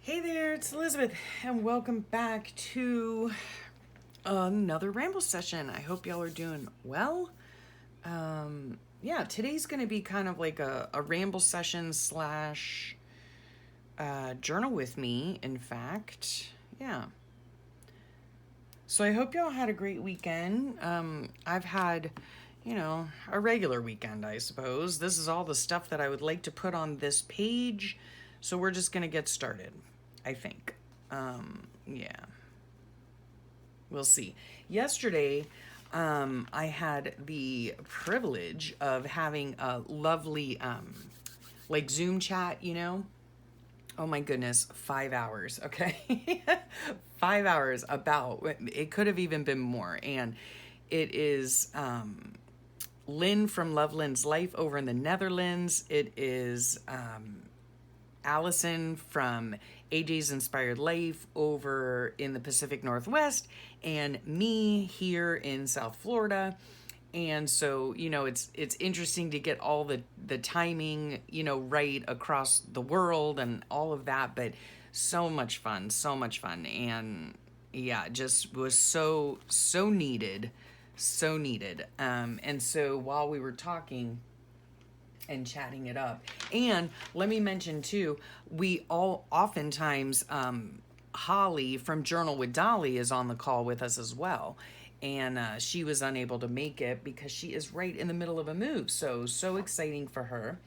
Hey there, it's Elizabeth, and welcome back to another Ramble session. I hope y'all are doing well. Yeah, today's going to be kind of like a Ramble session slash journal with me, in fact. Yeah. So I hope y'all had a great weekend. I've had, a regular weekend, I suppose. This is all the stuff that I would like to put on this page. So we're just going to get started, I think. Yeah. We'll see. Yesterday, I had the privilege of having a lovely, like Zoom chat, Oh my goodness, 5 hours, okay? 5 hours about, it could have even been more. And it is Lynn from Love Lynn's Life over in the Netherlands. It is Allison from AJ's Inspired Life over in the Pacific Northwest, and me here in South Florida. And so, it's interesting to get all the timing, right across the world and all of that, but so much fun, so much fun. And yeah, just was so needed, so needed. And so while we were talking and chatting it up, and let me mention too, we all oftentimes, Holly from Journal with Dolly is on the call with us as well. And she was unable to make it because she is right in the middle of a move. So exciting for her.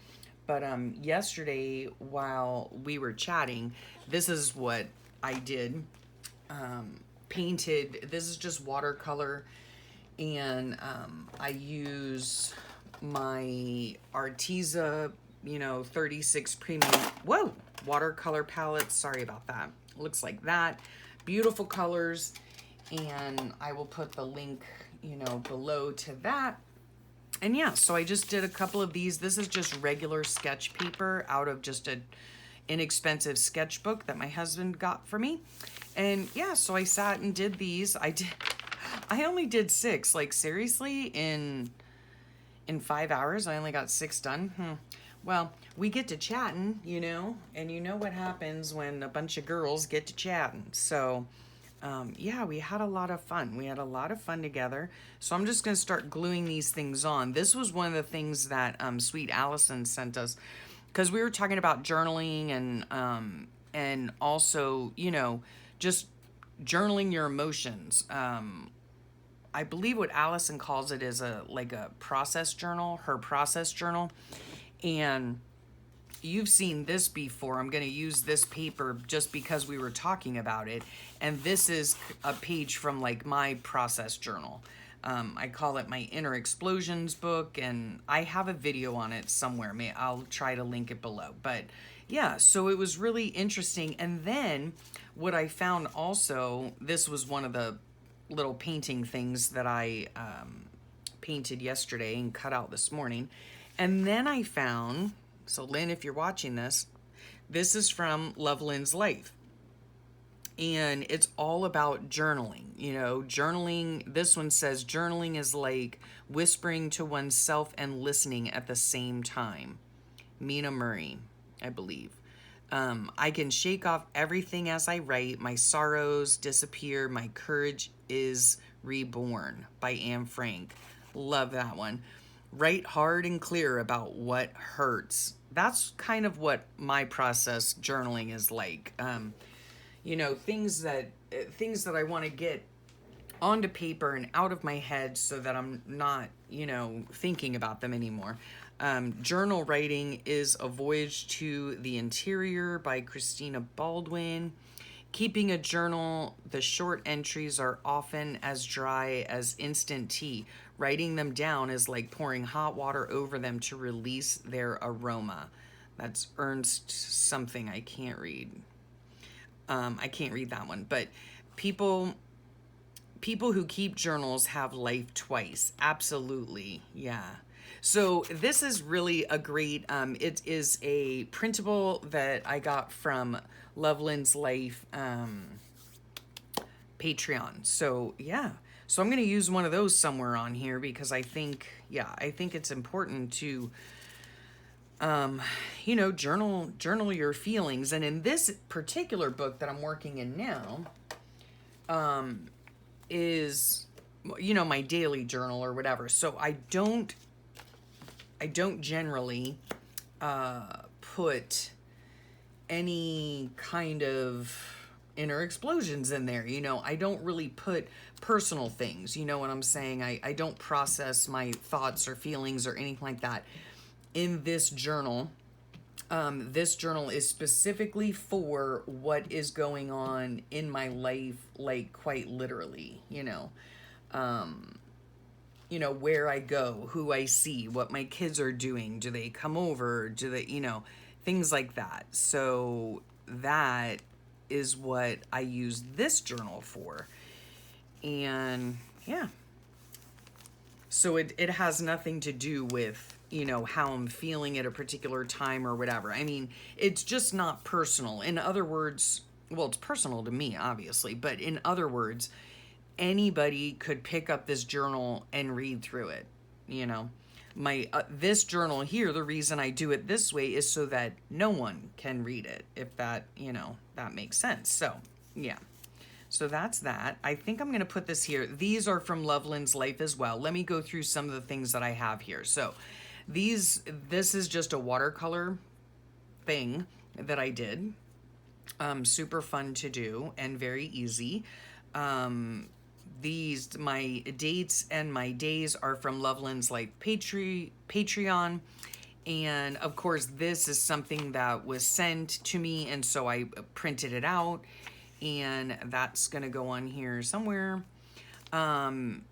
But yesterday, while we were chatting, this is what I did. Painted, this is just watercolor. And I use my Arteza, 36 premium, watercolor palette. Sorry about that. Looks like that. Beautiful colors. And I will put the link, below to that. And yeah, so I just did a couple of these. This is just regular sketch paper out of just an inexpensive sketchbook that my husband got for me. And yeah, so I sat and did these. I only did 6. Like seriously, in 5 hours, I only got 6 done. Well, we get to chatting, and you know what happens when a bunch of girls get to chatting. So yeah, we had a lot of fun. We had a lot of fun together. So I'm just going to start gluing these things on. This was one of the things that Sweet Allison sent us, because we were talking about journaling and also, just journaling your emotions. I believe what Allison calls it is a process journal, her process journal. And you've seen this before. I'm going to use this paper just because we were talking about it. And this is a page from my process journal. I call it my Inner Explosions book, and I have a video on it somewhere. I'll try to link it below. But yeah, so it was really interesting. And then what I found also, this was one of the little painting things that I painted yesterday and cut out this morning. And then I found, so Lynn, if you're watching this is from Love Lynn's Life. And it's all about journaling. Journaling, this one says, journaling is like whispering to oneself and listening at the same time. Mina Murray, I believe. I can shake off everything as I write. My sorrows disappear. My courage is reborn, by Anne Frank. Love that one. Write hard and clear about what hurts. That's kind of what my process journaling is like. Things that I want to get onto paper and out of my head so that I'm not, thinking about them anymore. Journal writing is A Voyage to the Interior by Christina Baldwin. Keeping a journal, the short entries are often as dry as instant tea. Writing them down is like pouring hot water over them to release their aroma. That's Ernst something. I can't read. I can't read that one. But people who keep journals have life twice. Absolutely. Yeah. So this is really a great, it is a printable that I got from Love Lynn's Life Patreon. So yeah. So I'm going to use one of those somewhere on here because I think it's important to You know, journal your feelings. And in this particular book that I'm working in now, is, you know, my daily journal or whatever. So I don't generally put any kind of inner explosions in there. You know, I don't really put personal things. You know what I'm saying? I don't process my thoughts or feelings or anything like that in this journal. This journal is specifically for what is going on in my life, like quite literally, you know, where I go, who I see, what my kids are doing, do they come over, do they, you know, things like that. So that is what I use this journal for. And yeah, so it has nothing to do with, you know, how I'm feeling at a particular time or whatever. I mean, it's just not personal. In other words, well, it's personal to me, obviously, but in other words, anybody could pick up this journal and read through it, you know. My this journal here, the reason I do it this way is so that no one can read it, if that, you know, that makes sense. So, yeah. So that's that. I think I'm going to put this here. These are from Loveland's Life as well. Let me go through some of the things that I have here. So this is just a watercolor thing that I did. Super fun to do and very easy. My dates and my days are from Loveland's Life Patreon. And of course, this is something that was sent to me, and so I printed it out, and that's going to go on here somewhere. And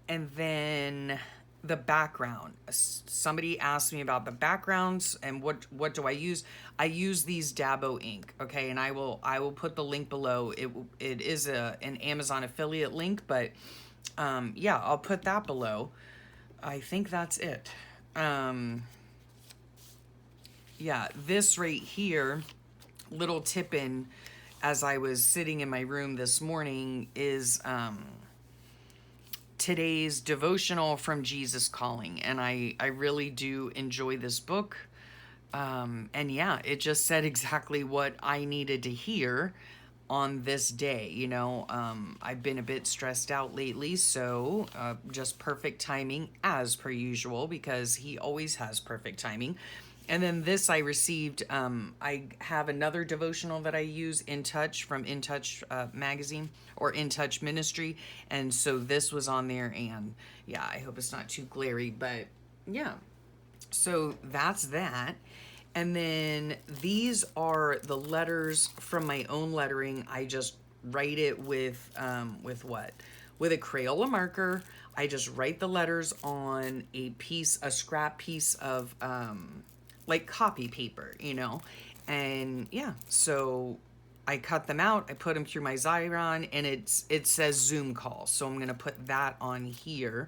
then the background. Somebody asked me about the backgrounds and what do I use? I use these Dabo ink, okay? And I will put the link below. It is an Amazon affiliate link, but yeah, I'll put that below. I think that's it. Yeah, this right here, little tip-in, as I was sitting in my room this morning, is today's devotional from Jesus Calling. And I really do enjoy this book. And yeah, it just said exactly what I needed to hear on this day. You know, I've been a bit stressed out lately, so just perfect timing as per usual, because he always has perfect timing. And then this I received, I have another devotional that I use, In Touch, from In Touch magazine, or In Touch Ministry. And so this was on there, and yeah, I hope it's not too glary, but yeah. So that's that. And then these are the letters from my own lettering. I just write it with what? With a Crayola marker. I just write the letters on a scrap piece of like copy paper, you know. And yeah, so I cut them out, I put them through my Xyron, and it says Zoom call. So I'm gonna put that on here.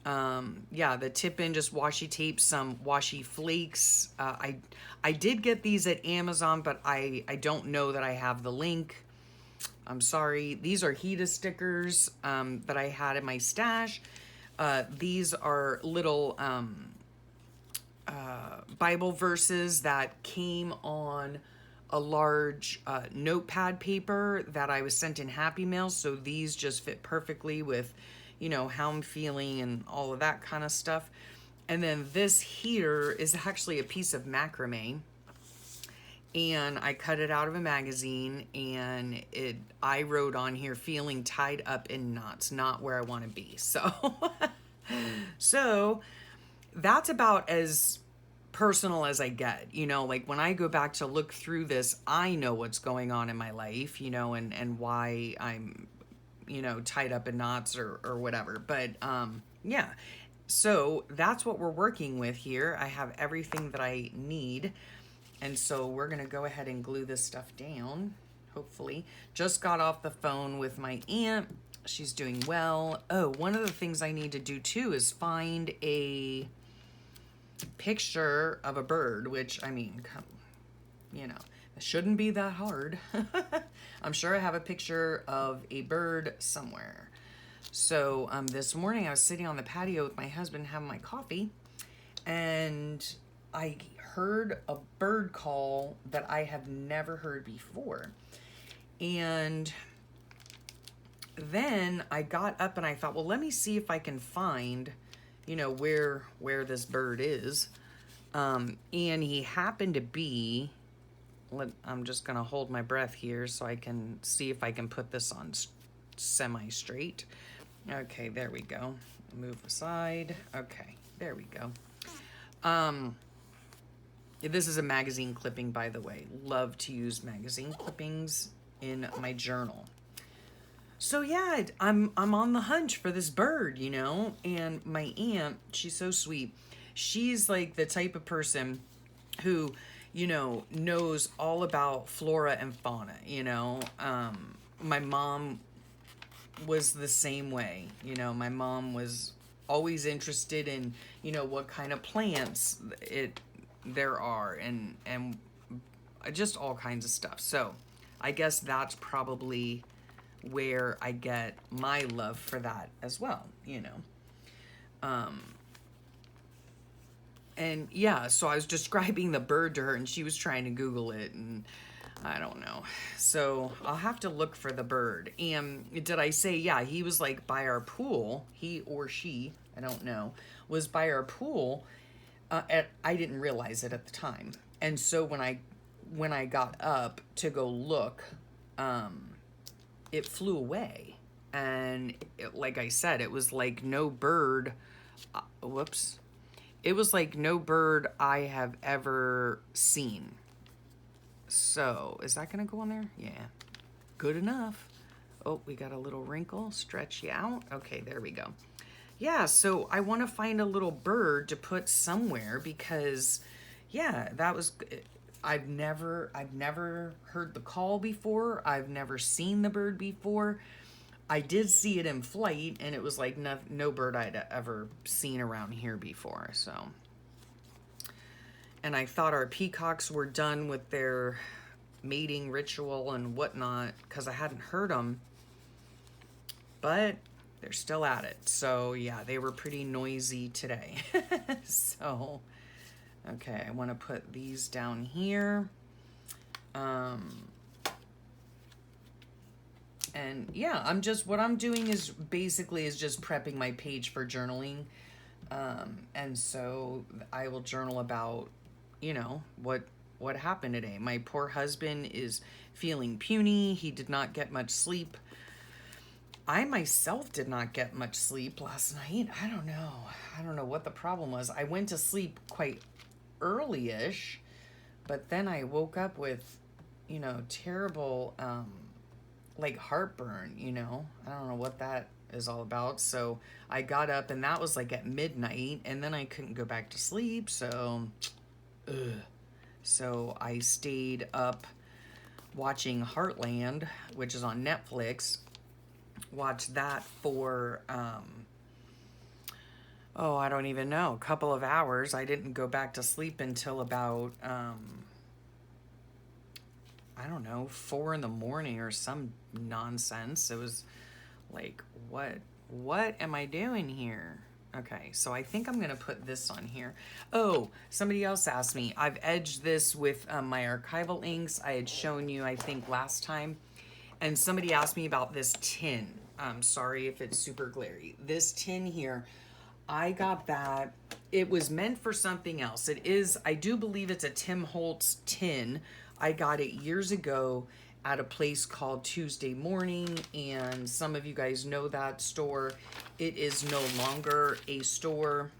Yeah, the tip-in, just washi tape, some washi flakes. I did get these at Amazon, but I don't know that I have the link. I'm sorry. These are Hita stickers that I had in my stash. These are little Bible verses that came on a large notepad paper that I was sent in Happy Mail. So these just fit perfectly with, you know, how I'm feeling and all of that kind of stuff. And then this here is actually a piece of macrame, and I cut it out of a magazine, and I wrote on here, feeling tied up in knots, not where I want to be. So so that's about as personal as I get, you know. Like when I go back to look through this, I know what's going on in my life, you know, and why I'm, you know, tied up in knots or whatever. But yeah, so that's what we're working with here. I have everything that I need, and so we're gonna go ahead and glue this stuff down, hopefully. Just got off the phone with my aunt. She's doing well. Oh, one of the things I need to do too is find a picture of a bird, which, I mean, you know, it shouldn't be that hard. I'm sure I have a picture of a bird somewhere. So this morning I was sitting on the patio with my husband having my coffee, and I heard a bird call that I have never heard before. And then I got up and I thought, well, let me see if I can find, you know, where this bird is. And he happened to be, I'm just going to hold my breath here so I can see if I can put this on semi-straight. Okay, there we go. Move aside. Okay, there we go. This is a magazine clipping, by the way. Love to use magazine clippings in my journal. So yeah, I'm on the hunt for this bird, you know, and my aunt, she's so sweet. She's like the type of person who, you know, knows all about flora and fauna, you know. My mom was the same way, you know. My mom was always interested in, you know, what kind of plants there are and just all kinds of stuff. So I guess that's probably where I get my love for that as well, you know. And yeah, so I was describing the bird to her and she was trying to Google it and I don't know. So I'll have to look for the bird. And did I say, yeah, he was like by our pool, he or she, I don't know, was by our pool. I didn't realize it at the time. And so when I got up to go look, it flew away. And like I said, it was like no bird, it was like no bird I have ever seen. So is that gonna go on there? Yeah, good enough. Oh, we got a little wrinkle, stretch you out. Okay, there we go. Yeah, so I want to find a little bird to put somewhere because, yeah, that was, I've never heard the call before. I've never seen the bird before. I did see it in flight and it was like no bird I'd ever seen around here before, so. And I thought our peacocks were done with their mating ritual and whatnot because I hadn't heard them, but they're still at it. So yeah, they were pretty noisy today. So, okay, I want to put these down here. And yeah, what I'm doing is basically just prepping my page for journaling. And so I will journal about, you know, what happened today. My poor husband is feeling puny. He did not get much sleep. I myself did not get much sleep last night. I don't know what the problem was. I went to sleep quite early-ish, but then I woke up with, you know, terrible, like heartburn, you know. I don't know what that is all about. So I got up and that was like at midnight and then I couldn't go back to sleep. So, So I stayed up watching Heartland, which is on Netflix. Watched that for, I don't even know, a couple of hours. I didn't go back to sleep until about, I don't know, 4 in the morning or some nonsense. It was like, what am I doing here? Okay, so I think I'm gonna put this on here. Oh, somebody else asked me. I've edged this with my archival inks. I had shown you, I think, last time. And somebody asked me about this tin. I'm sorry if it's super glary. This tin here, I got that. It was meant for something else. It is, I do believe it's a Tim Holtz tin. I got it years ago at a place called Tuesday Morning, and some of you guys know that store. It is no longer a store,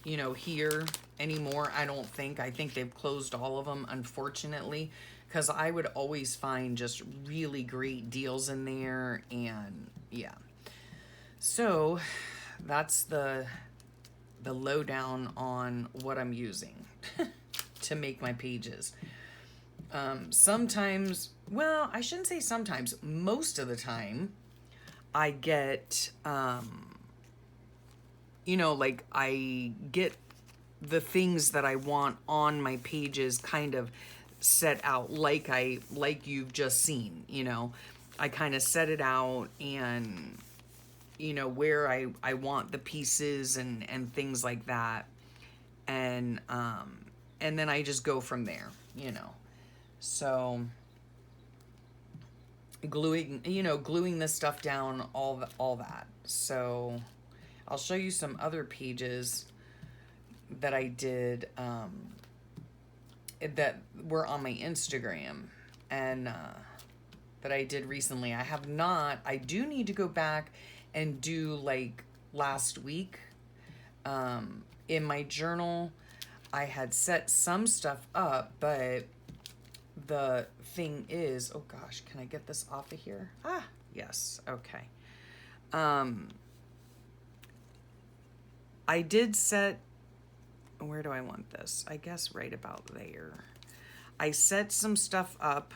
you know, here anymore. I don't think. I think they've closed all of them, unfortunately, because I would always find just really great deals in there, and yeah. So that's the lowdown on what I'm using to make my pages. Sometimes, well, I shouldn't say sometimes, most of the time I get, you know, like I get the things that I want on my pages kind of set out like you've just seen, you know. I kind of set it out and where I want the pieces and things like that. And then I just go from there, So gluing this stuff down, all that. So I'll show you some other pages that I did that were on my Instagram and that I did recently. I do need to go back and do like last week. In my journal, I had set some stuff up, but the thing is, oh gosh, can I get this off of here? Ah, yes, okay. I did set, where do I want this? I guess right about there. I set some stuff up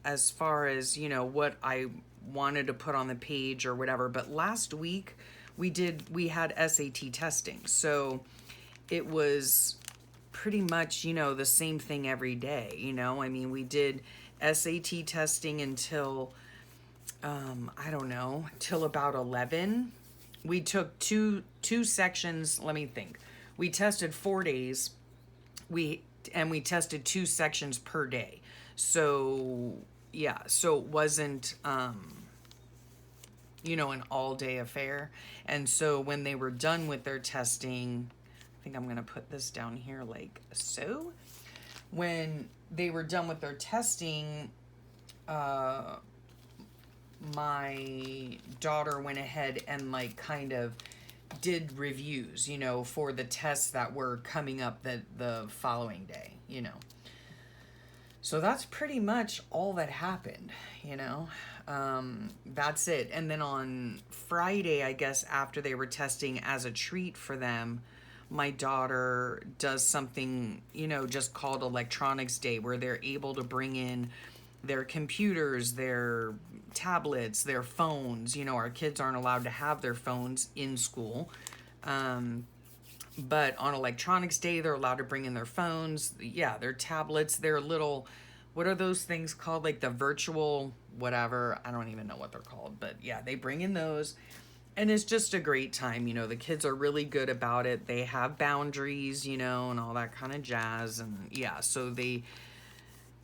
as far as, what I wanted to put on the page or whatever. But last week we had SAT testing. So it was pretty much, the same thing every day, I mean, we did SAT testing until, I don't know, till about 11. We took two sections. Let me think. We tested 4 days. We tested 2 sections per day. So yeah, so it wasn't, an all day affair. And so when they were done with their testing, I think I'm going to put this down here like so. When they were done with their testing, my daughter went ahead and like kind of did reviews, for the tests that were coming up the following day, So that's pretty much all that happened, That's it. And then on Friday, I guess after they were testing, as a treat for them, my daughter does something, just called Electronics Day, where they're able to bring in their computers, their tablets, their phones. Our kids aren't allowed to have their phones in school. But on Electronics Day, they're allowed to bring in their phones. Yeah, their tablets, their little, what are those things called? Like the virtual whatever. I don't even know what they're called. But yeah, they bring in those. And it's just a great time. The kids are really good about it. They have boundaries, and all that kind of jazz. And yeah, so they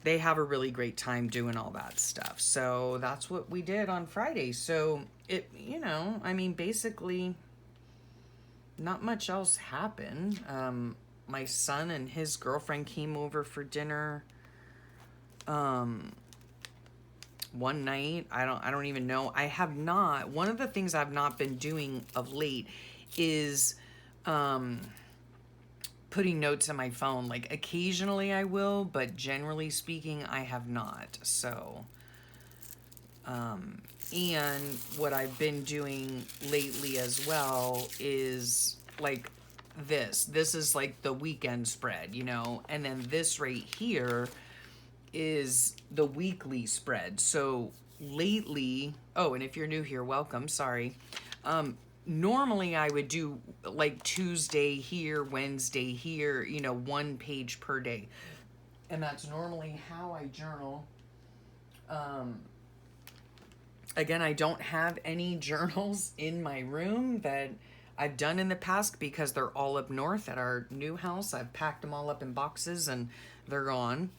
have a really great time doing all that stuff. So that's what we did on Friday. So it, I mean, basically not much else happened. My son and his girlfriend came over for dinner one night. I don't even know. One of the things I've not been doing of late is putting notes in my phone. Like occasionally I will, but generally speaking, I have not. So, and what I've been doing lately as well is like this is like the weekend spread, and then this right here is the weekly spread. So lately, and if you're new here, welcome, sorry. Normally I would do like Tuesday here, Wednesday here, 1 page per day. And that's normally how I journal. Again, I don't have any journals in my room that I've done in the past because they're all up north at our new house. I've packed them all up in boxes and they're gone.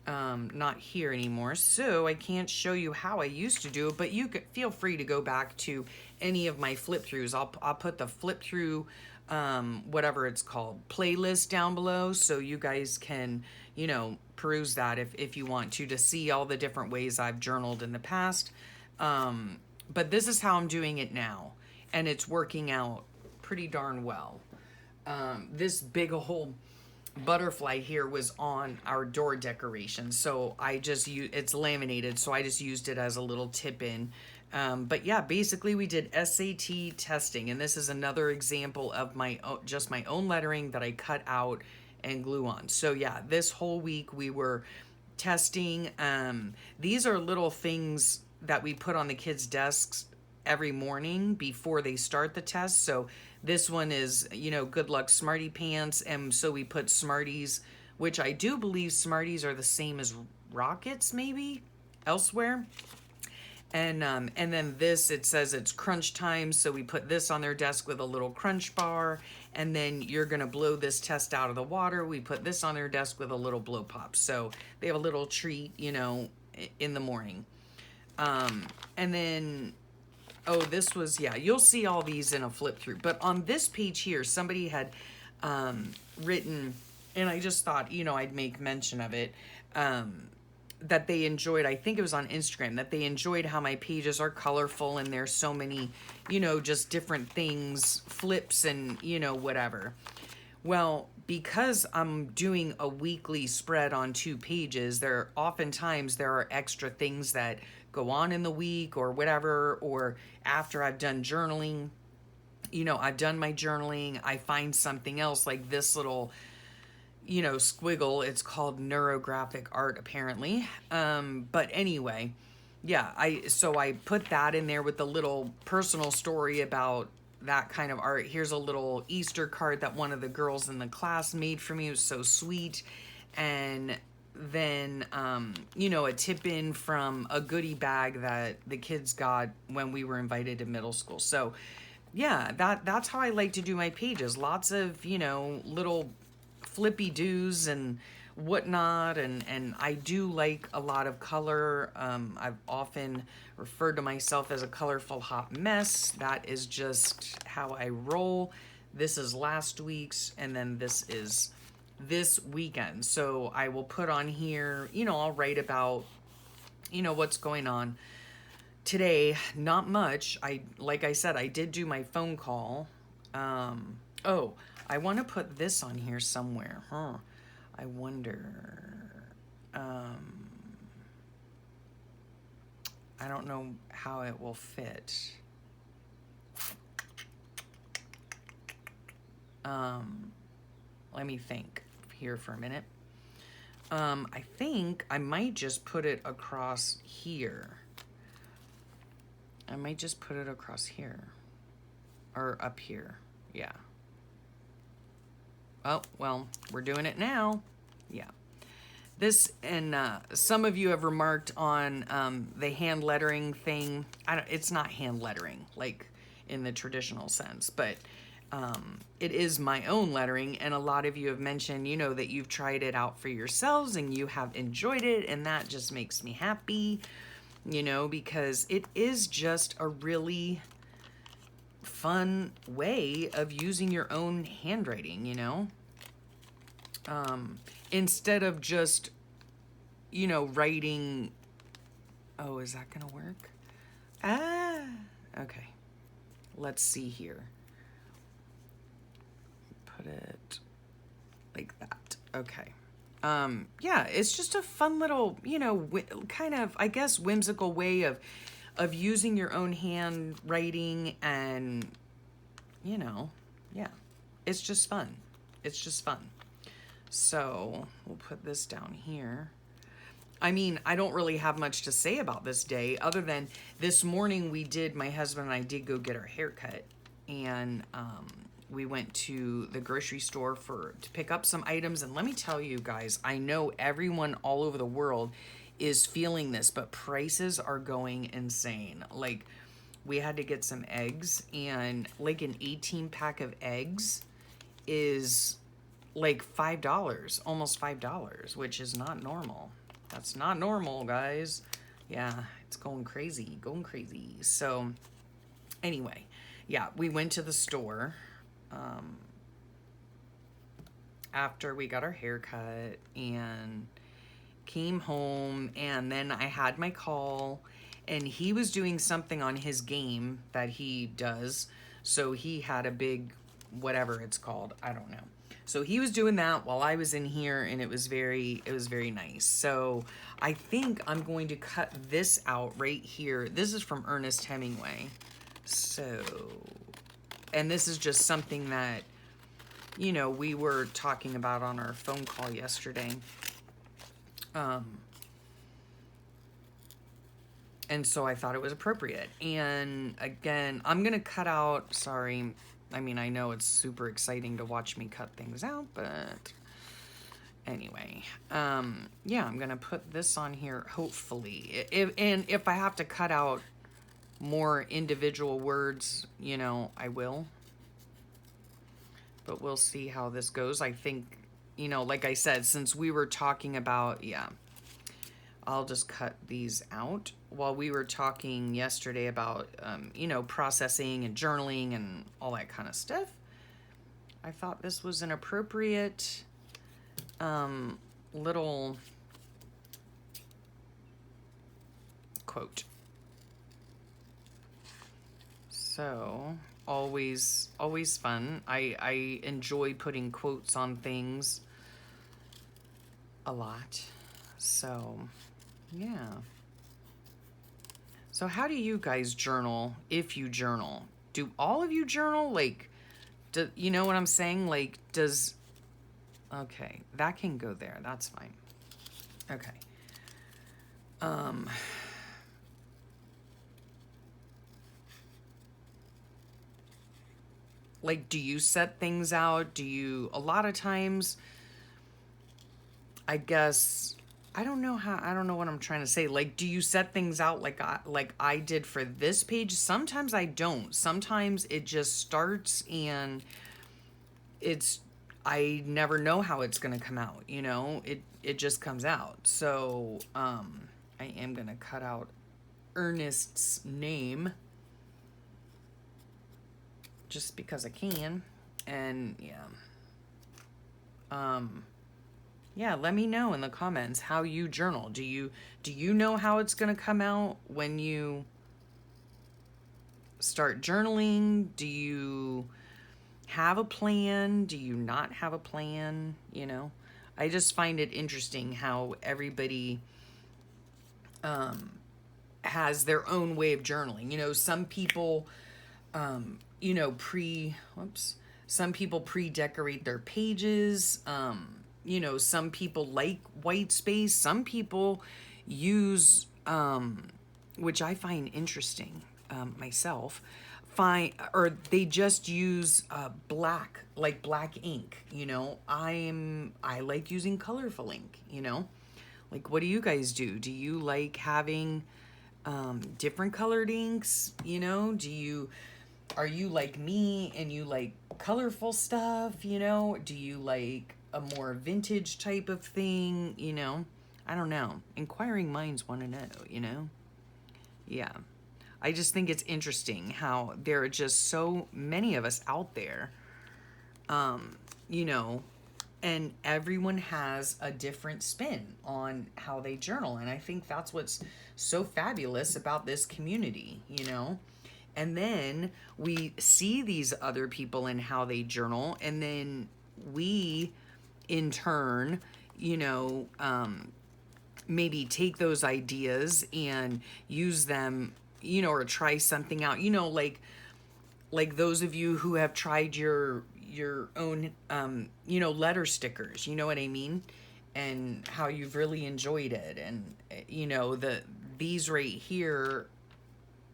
Not here anymore, so I can't show you how I used to do it, but you could feel free to go back to any of my flip throughs. I'll put the flip through, whatever it's called, playlist down below, so you guys can, peruse that if you want to see all the different ways I've journaled in the past. But this is how I'm doing it now, and it's working out pretty darn well. This big whole butterfly here was on our door decoration, so I just it's laminated, so I just used it as a little tip in. But yeah, basically we did SAT testing, and this is another example of my own lettering that I cut out and glue on. So yeah, this whole week we were testing. These are little things that we put on the kids' desks every morning before they start the test. So this one is, good luck Smarty Pants. And so we put Smarties, which I do believe Smarties are the same as Rockets maybe elsewhere. And then this, it says it's crunch time, so we put this on their desk with a little crunch bar, and then you're gonna blow this test out of the water. We put this on their desk with a little blow pop, so they have a little treat, you know, in the morning. And then, oh, this was, yeah, you'll see all these in a flip through, but on this page here, somebody had written, and I just thought, you know, I'd make mention of it, that they enjoyed, I think it was on Instagram, that they enjoyed how my pages are colorful and there's so many, you know, just different things, flips and, you know, whatever. Well, because I'm doing a weekly spread on 2 pages, oftentimes there are extra things that go on in the week or whatever, or after I've done journaling, you know, I've done my journaling, I find something else like this little, you know, squiggle. It's called neurographic art apparently. But anyway, yeah, so I put that in there with the little personal story about that kind of art. Here's a little Easter card that one of the girls in the class made for me. It was so sweet. And then, you know, a tip in from a goodie bag that the kids got when we were invited to middle school. So yeah, that's how I like to do my pages. Lots of, you know, little flippy doos and whatnot, and I do like a lot of color. I've often referred to myself as a colorful hot mess. That is just how I roll. This is last week's, and then this is this weekend. So I will put on here, you know, I'll write about, you know, what's going on today. Not much. Like I said, I did do my phone call. Oh, I want to put this on here somewhere, huh? I wonder, I don't know how it will fit. Let me think here for a minute. I think I might just put it across here. I might just put it across here. Or up here, yeah. Oh, well, we're doing it now. Yeah. This, and some of you have remarked on the hand lettering thing. It's not hand lettering, like in the traditional sense, but it is my own lettering. And a lot of you have mentioned, you know, that you've tried it out for yourselves and you have enjoyed it. And that just makes me happy, you know, because it is just a really fun way of using your own handwriting, you know, instead of just, you know, writing. Oh, is that gonna work? Okay, let's see here. Put it like that. Okay. Yeah, it's just a fun little, you know, kind of, I guess, whimsical way of using your own handwriting, and, you know, yeah, it's just fun. It's just fun. So we'll put this down here. I mean, I don't really have much to say about this day other than this morning my husband and I did go get our hair cut, and we went to the grocery store to pick up some items. And let me tell you guys, I know everyone all over the world is feeling this, but prices are going insane. Like, we had to get some eggs, and like an 18 pack of eggs is like $5, almost $5, which is not normal. That's not normal, guys. Yeah, it's going crazy. So anyway, yeah, we went to the store after we got our hair cut and came home, and then I had my call, and he was doing something on his game that he does. So he had a big, whatever it's called, I don't know. So he was doing that while I was in here, and it was very nice. So I think I'm going to cut this out right here. This is from Ernest Hemingway. So, and this is just something that, you know, we were talking about on our phone call yesterday. And so I thought it was appropriate. And again, I'm going to cut out, sorry. I mean, I know it's super exciting to watch me cut things out, but Anyway, yeah, I'm gonna put this on here, hopefully. If I have to cut out more individual words, you know, I will. But we'll see how this goes. I think, you know, like I said, since we were talking about, yeah, I'll just cut these out. While we were talking yesterday about, you know, processing and journaling and all that kind of stuff, I thought this was an appropriate little quote. So, always fun. I enjoy putting quotes on things a lot. So, yeah. So how do you guys journal, if you journal? Do all of you journal? Like, you know what I'm saying? Like, okay, that can go there. That's fine. Okay. Like, do you set things out? A lot of times, I guess, I don't know what I'm trying to say. Like, do you set things out like I did for this page? Sometimes I don't. Sometimes it just starts and I never know how it's going to come out, you know? It just comes out. So, I am going to cut out Ernest's name just because I can. And yeah. Yeah, let me know in the comments how you journal. Do you know how it's going to come out when you start journaling? Do you have a plan? Do you not have a plan? You know, I just find it interesting how everybody has their own way of journaling. You know, some people, you know, some people pre-decorate their pages. You know, some people like white space. Some people use, which I find interesting myself, or they just use black, like black ink. You know, I like using colorful ink. You know, like what do you guys do? Do you like having different colored inks? You know, are you like me and you like colorful stuff? You know, do you like a more vintage type of thing? You know, I don't know. Inquiring minds want to know, you know? Yeah. I just think it's interesting how there are just so many of us out there, you know, and everyone has a different spin on how they journal. And I think that's what's so fabulous about this community, you know? And then we see these other people and how they journal, and then we, in turn, you know, maybe take those ideas and use them, you know, or try something out. You know, like those of you who have tried your own, you know, letter stickers, you know what I mean? And how you've really enjoyed it. And, you know, these right here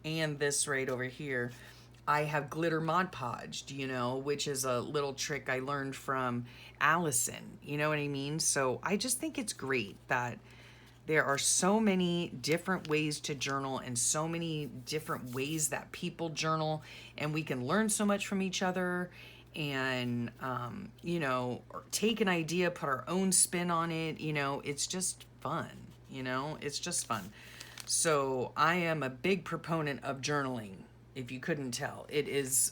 and this right over here, I have glitter Mod Podged, you know, which is a little trick I learned from Allison, you know what I mean? So I just think it's great that there are so many different ways to journal and so many different ways that people journal, and we can learn so much from each other and, you know, or take an idea, put our own spin on it, you know, it's just fun, you know, it's just fun. So I am a big proponent of journaling, if you couldn't tell. It is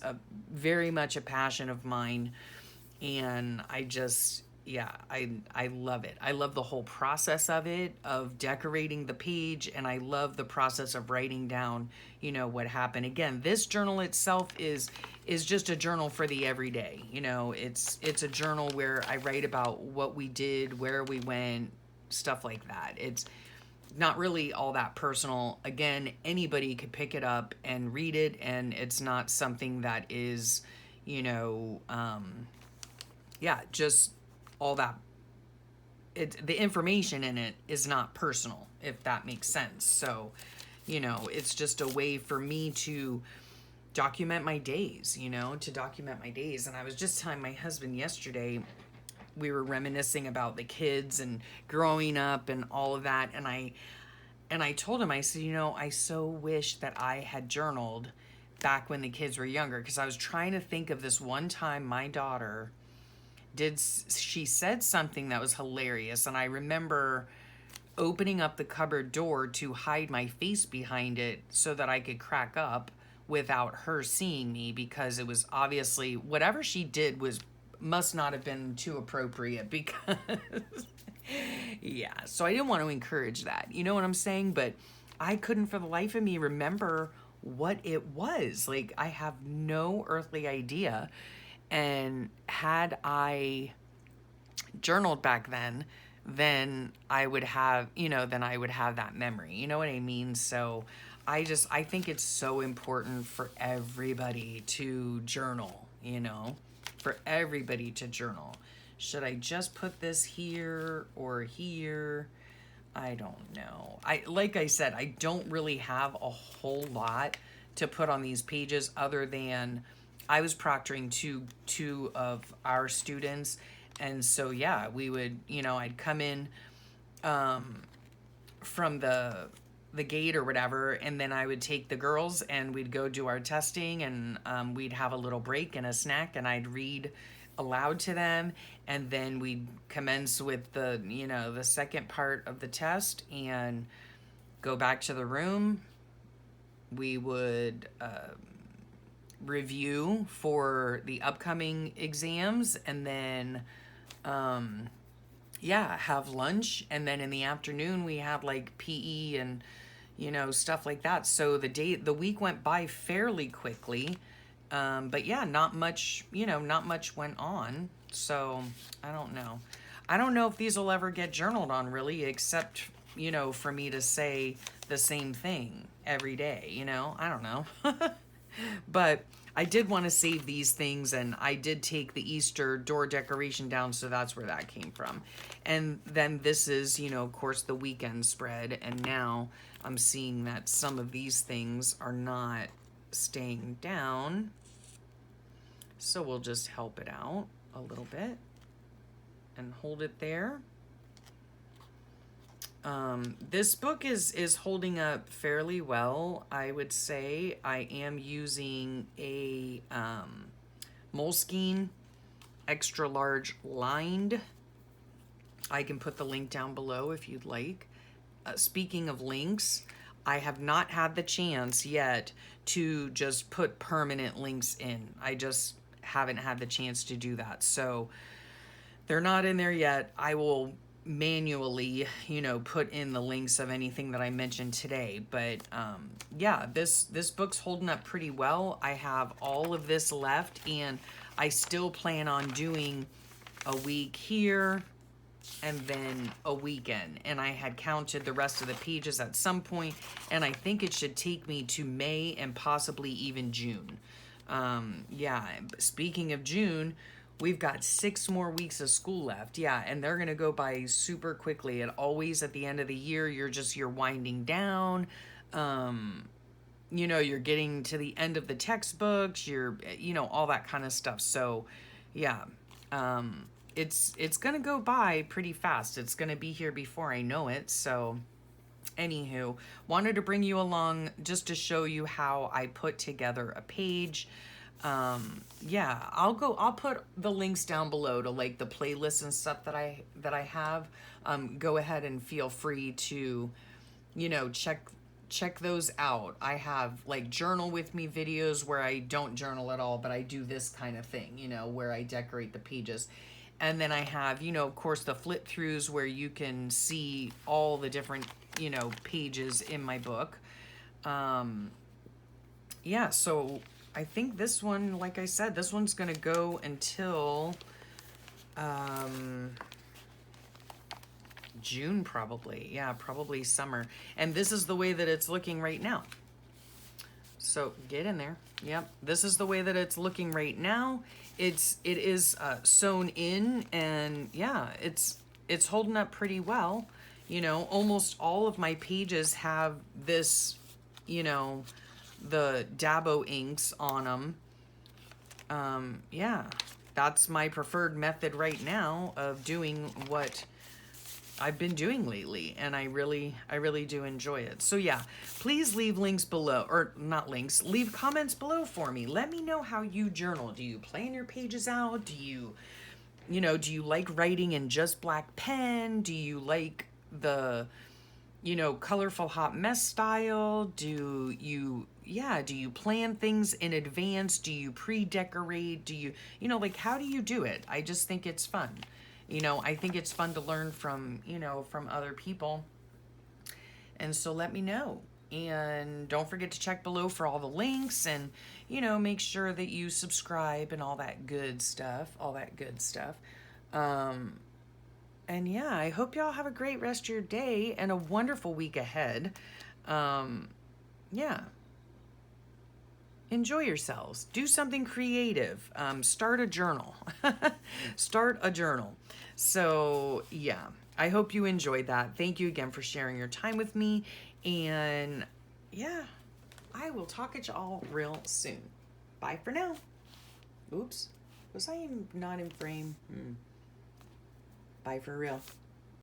very much a passion of mine, and I just, yeah, I love it. I love the whole process of it, of decorating the page, and I love the process of writing down, you know, what happened. Again, this journal itself is just a journal for the everyday. You know, it's a journal where I write about what we did, where we went, stuff like that. It's not really all that personal. Again, anybody could pick it up and read it, and it's not something that is, you know, yeah, just all that. The information in it is not personal, if that makes sense. So, you know, it's just a way for me to document my days, you know, to document my days. And I was just telling my husband yesterday, we were reminiscing about the kids and growing up and all of that. And I told him, I said, you know, I so wish that I had journaled back when the kids were younger, because I was trying to think of this one time my daughter she said something that was hilarious, and I remember opening up the cupboard door to hide my face behind it so that I could crack up without her seeing me, because it was obviously whatever she did must not have been too appropriate, because yeah, so I didn't want to encourage that, you know what I'm saying? But I couldn't for the life of me remember what it was. Like, I have no earthly idea. And had I journaled back then I would have, then I would have that memory. You know what I mean? So I think it's so important for everybody to journal, for everybody to journal. Should I just put this here or here? I don't know. Like I said, I don't really have a whole lot to put on these pages, other than I was proctoring two of our students. And so, yeah, we would, I'd come in from the gate or whatever, and then I would take the girls and we'd go do our testing, and we'd have a little break and a snack, and I'd read aloud to them, and then we'd commence with the second part of the test and go back to the room. We would review for the upcoming exams, and then have lunch, and then in the afternoon we had like PE and stuff like that. So the week went by fairly quickly. But yeah, not much went on. So I don't know if these will ever get journaled on, really, except, for me to say the same thing every day, I don't know. But I did want to save these things, and I did take the Easter door decoration down, so that's where that came from. And then this is, of course, the weekend spread, and now I'm seeing that some of these things are not staying down, so we'll just help it out a little bit and hold it there. This book is holding up fairly well, I would say. I am using a Moleskine extra large lined. I can put the link down below if you'd like. Speaking of links, I have not had the chance yet to just put permanent links in. I just haven't had the chance to do that. So they're not in there yet. I will manually, put in the links of anything that I mentioned today. But yeah, this book's holding up pretty well. I have all of this left, and I still plan on doing a week here and then a weekend. And I had counted the rest of the pages at some point, and I think it should take me to May and possibly even June. Yeah, speaking of June, we've got 6 more weeks of school left. Yeah, and they're going to go by super quickly. And always at the end of the year, you're winding down. You're getting to the end of the textbooks, all that kind of stuff. So, yeah, it's going to go by pretty fast. It's going to be here before I know it. So, anywho, wanted to bring you along just to show you how I put together a page. Yeah, I'll put the links down below to like the playlists and stuff that I have. Go ahead and feel free to, check those out. I have like journal with me videos where I don't journal at all, but I do this kind of thing, where I decorate the pages. And then I have, of course, the flip throughs where you can see all the different, pages in my book. Yeah, so I think this one, like I said, this one's going to go until June probably. Yeah, probably summer. And this is the way that it's looking right now. So get in there. Yep, this is the way that it's looking right now. It is sewn in, and yeah, it's holding up pretty well. Almost all of my pages have this, the Dabo inks on them. Yeah, that's my preferred method right now of doing what I've been doing lately, and I really do enjoy it. So yeah, please leave links below, or not links, leave comments below for me. Let me know how you journal. Do you plan your pages out? Do you like writing in just black pen? Do you like the, colorful hot mess style? Do you plan things in advance? Do you pre-decorate? Do you, like, how do you do it? I just think it's fun. I think it's fun to learn from, from other people. And so let me know. And don't forget to check below for all the links, and, make sure that you subscribe and all that good stuff, And yeah, I hope y'all have a great rest of your day and a wonderful week ahead. Yeah. Enjoy yourselves. Do something creative. Start a journal. Start a journal. So yeah, I hope you enjoyed that. Thank you again for sharing your time with me. And yeah, I will talk at y'all real soon. Bye for now. Oops. Was I not in frame? Bye for real.